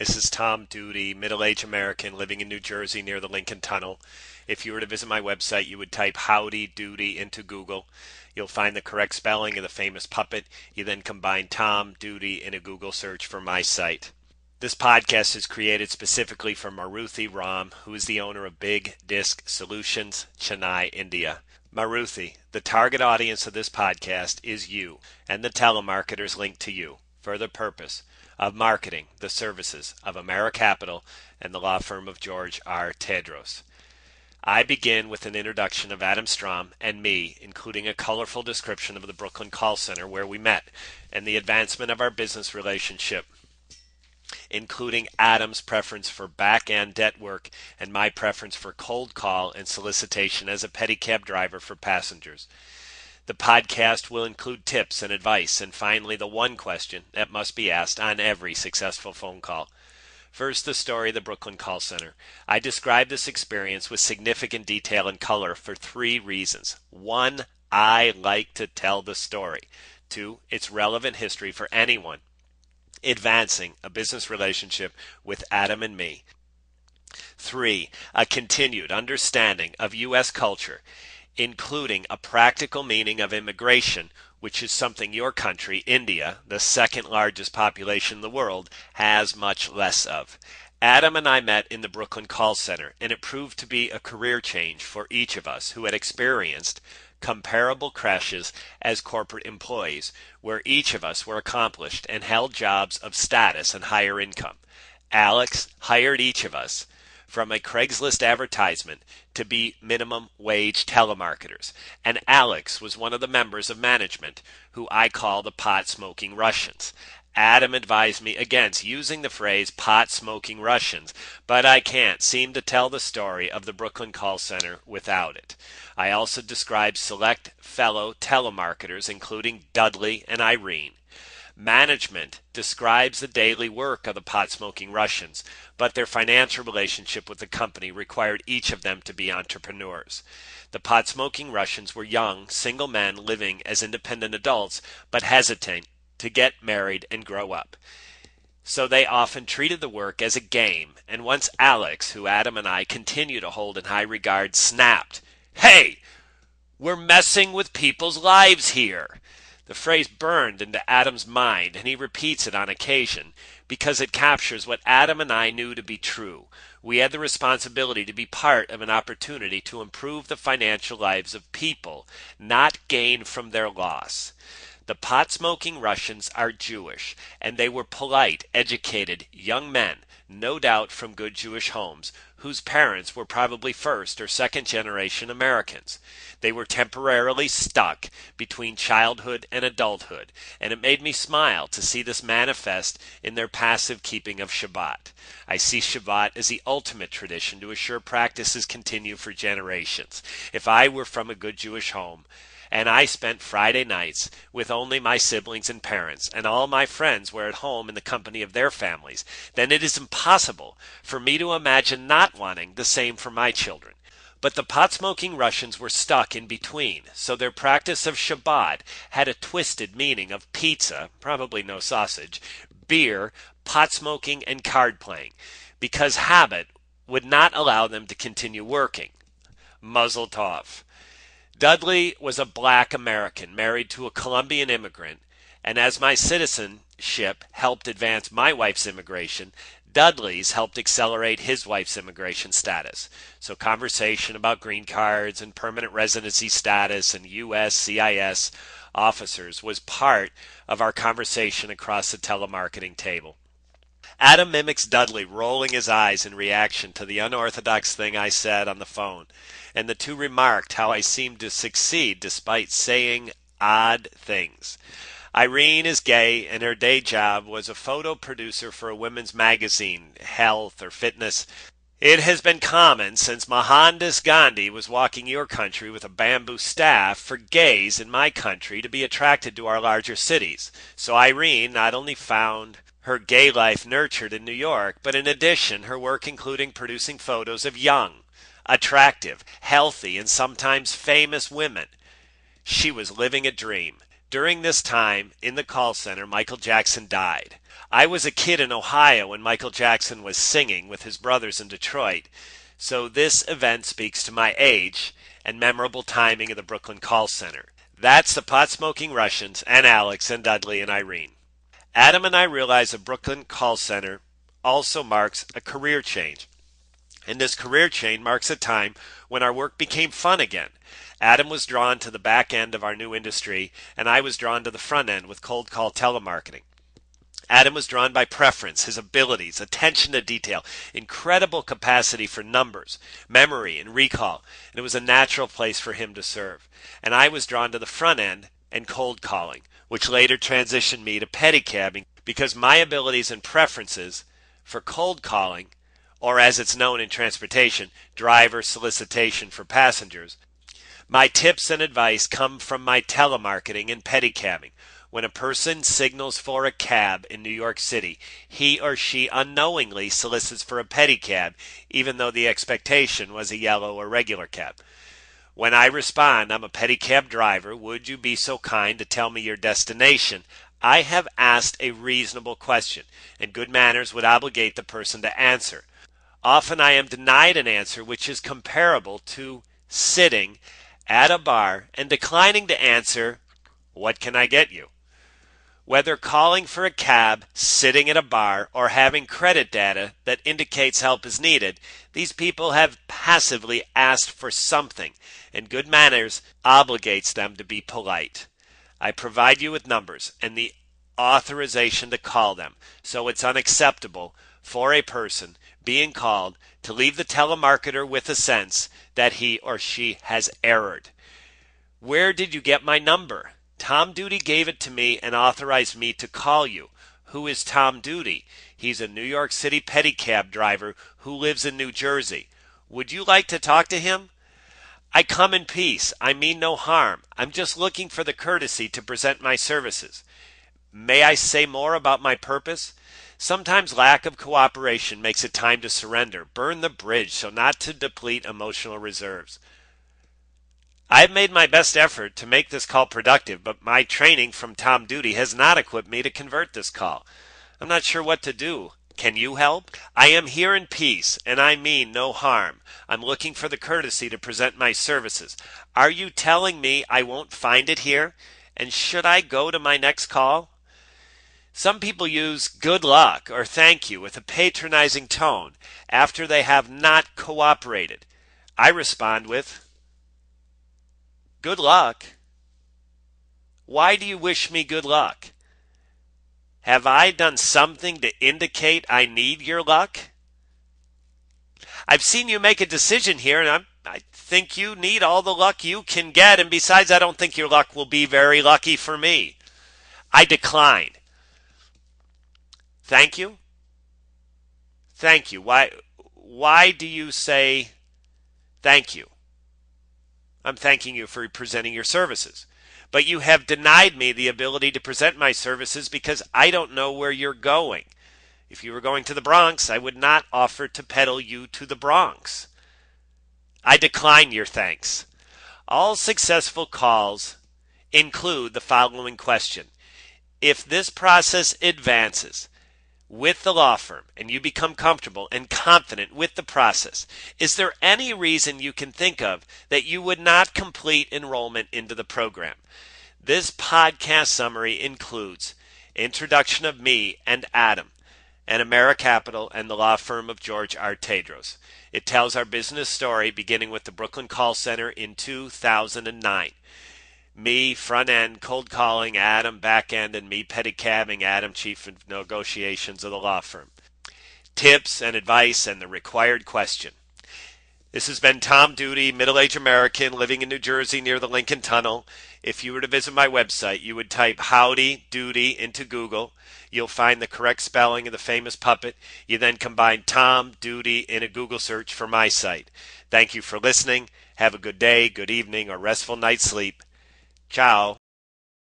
This is Tom Duty, middle-aged American living in New Jersey near the Lincoln Tunnel. If you were to visit my website, you would type Howdy Doody into Google. You'll find the correct spelling of the famous puppet. You then combine Tom Duty in a Google search for my site. This podcast is created specifically for Maruthi Ram, who is the owner of Big Disc Solutions, Chennai, India. Maruthi, the target audience of this podcast is you and the telemarketers linked to you for the purpose of marketing the services of AmeriCapital and the law firm of George R. Tedros. I begin with an introduction of Adam Strom and me, including a colorful description of the Brooklyn call center where we met and the advancement of our business relationship, including Adam's preference for back-end debt work and my preference for cold call and solicitation as a pedicab driver for passengers. The podcast will include tips and advice, and finally the one question that must be asked on every successful phone call. First, the story of the Brooklyn call center. I describe this experience with significant detail and color for 3 reasons. 1, I like to tell the story. 2, it's relevant history for anyone advancing a business relationship with Adam and me. 3, a continued understanding of U.S. culture, including a practical meaning of immigration, which is something your country, India, the second largest population in the world, has much less of. Adam and I met in the Brooklyn call center, and it proved to be a career change for each of us who had experienced comparable crashes as corporate employees, where each of us were accomplished and held jobs of status and higher income. Alex hired each of us from a Craigslist advertisement to be minimum wage telemarketers. And Alex was one of the members of management who I call the pot-smoking Russians. Adam advised me against using the phrase pot-smoking Russians, but I can't seem to tell the story of the Brooklyn call center without it. I also described select fellow telemarketers, including Dudley and Irene. Management describes the daily work of the pot-smoking Russians, but their financial relationship with the company required each of them to be entrepreneurs. The pot-smoking Russians were young, single men living as independent adults, but hesitant to get married and grow up. So they often treated the work as a game, and once Alex, who Adam and I continue to hold in high regard, snapped, "Hey, we're messing with people's lives here." The phrase burned into Adam's mind, and he repeats it on occasion because it captures what Adam and I knew to be true. We had the responsibility to be part of an opportunity to improve the financial lives of people, not gain from their loss. The pot-smoking Russians are Jewish, and they were polite, educated young men, no doubt from good Jewish homes, whose parents were probably first or second generation Americans. They were temporarily stuck between childhood and adulthood, and it made me smile to see this manifest in their passive keeping of Shabbat. I see Shabbat as the ultimate tradition to assure practices continue for generations. If I were from a good Jewish home, and I spent Friday nights with only my siblings and parents, and all my friends were at home in the company of their families, then it is impossible for me to imagine not wanting the same for my children. But the pot-smoking Russians were stuck in between, so their practice of Shabbat had a twisted meaning of pizza, probably no sausage, beer, pot-smoking, and card-playing, because habit would not allow them to continue working. Mazel tov. Dudley was a black American married to a Colombian immigrant, and as my citizenship helped advance my wife's immigration, Dudley's helped accelerate his wife's immigration status. So conversation about green cards and permanent residency status and U.S. CIS officers was part of our conversation across the telemarketing table. Adam mimics Dudley, rolling his eyes in reaction to the unorthodox thing I said on the phone, and the two remarked how I seemed to succeed despite saying odd things. Irene is gay, and her day job was a photo producer for a women's magazine, Health or Fitness. It has been common since Mohandas Gandhi was walking your country with a bamboo staff for gays in my country to be attracted to our larger cities. So Irene not only found her gay life nurtured in New York, but in addition, her work including producing photos of young, attractive, healthy, and sometimes famous women. She was living a dream. During this time in the call center, Michael Jackson died. I was a kid in Ohio when Michael Jackson was singing with his brothers in Detroit, so this event speaks to my age and memorable timing of the Brooklyn call center. That's the pot-smoking Russians and Alex and Dudley and Irene. Adam and I realize the Brooklyn call center also marks a career change. And this career change marks a time when our work became fun again. Adam was drawn to the back end of our new industry, and I was drawn to the front end with cold call telemarketing. Adam was drawn by preference, his abilities, attention to detail, incredible capacity for numbers, memory, and recall, and it was a natural place for him to serve. And I was drawn to the front end and cold calling, which later transitioned me to pedicabbing because my abilities and preferences for cold calling, or as it's known in transportation, driver solicitation for passengers, my tips and advice come from my telemarketing and pedicabbing. When a person signals for a cab in New York City, he or she unknowingly solicits for a pedicab, even though the expectation was a yellow or regular cab. When I respond, I'm a pedicab driver, would you be so kind to tell me your destination? I have asked a reasonable question, and good manners would obligate the person to answer. Often I am denied an answer which is comparable to sitting at a bar and declining to answer, what can I get you? Whether calling for a cab, sitting at a bar, or having credit data that indicates help is needed, these people have passively asked for something, and good manners obligates them to be polite. I provide you with numbers and the authorization to call them, so it's unacceptable for a person being called to leave the telemarketer with a sense that he or she has erred. Where did you get my number? Tom Duty gave it to me and authorized me to call you. Who is Tom Duty? He's a New York City pedicab driver who lives in New Jersey. Would you like to talk to him? I come in peace. I mean no harm. I'm just looking for the courtesy to present my services. May I say more about my purpose? Sometimes lack of cooperation makes it time to surrender. Burn the bridge so not to deplete emotional reserves. I've made my best effort to make this call productive, but my training from Tom Duty has not equipped me to convert this call. I'm not sure what to do. Can you help? I am here in peace, and I mean no harm. I'm looking for the courtesy to present my services. Are you telling me I won't find it here? And should I go to my next call? Some people use good luck or thank you with a patronizing tone after they have not cooperated. I respond with, good luck. Why do you wish me good luck? Have I done something to indicate I need your luck? I've seen you make a decision here, and I think you need all the luck you can get, and besides, I don't think your luck will be very lucky for me. I decline. Thank you? Thank you. Why do you say thank you? I'm thanking you for presenting your services. But you have denied me the ability to present my services because I don't know where you're going. If you were going to the Bronx, I would not offer to peddle you to the Bronx. I decline your thanks. All successful calls include the following question. If this process advances with the law firm and you become comfortable and confident with the process, is there any reason you can think of that you would not complete enrollment into the program? This podcast summary includes introduction of me and Adam and AmeriCapital and the law firm of George R. Tedros. It tells our business story beginning with the Brooklyn call center in 2009. Me, front end, cold calling, Adam, back end, and me, pedicabbing, Adam, chief of negotiations of the law firm. Tips and advice and the required question. This has been Tom Duty, middle-aged American, living in New Jersey near the Lincoln Tunnel. If you were to visit my website, you would type Howdy Duty into Google. You'll find the correct spelling of the famous puppet. You then combine Tom Duty in a Google search for my site. Thank you for listening. Have a good day, good evening, or restful night's sleep. Ciao.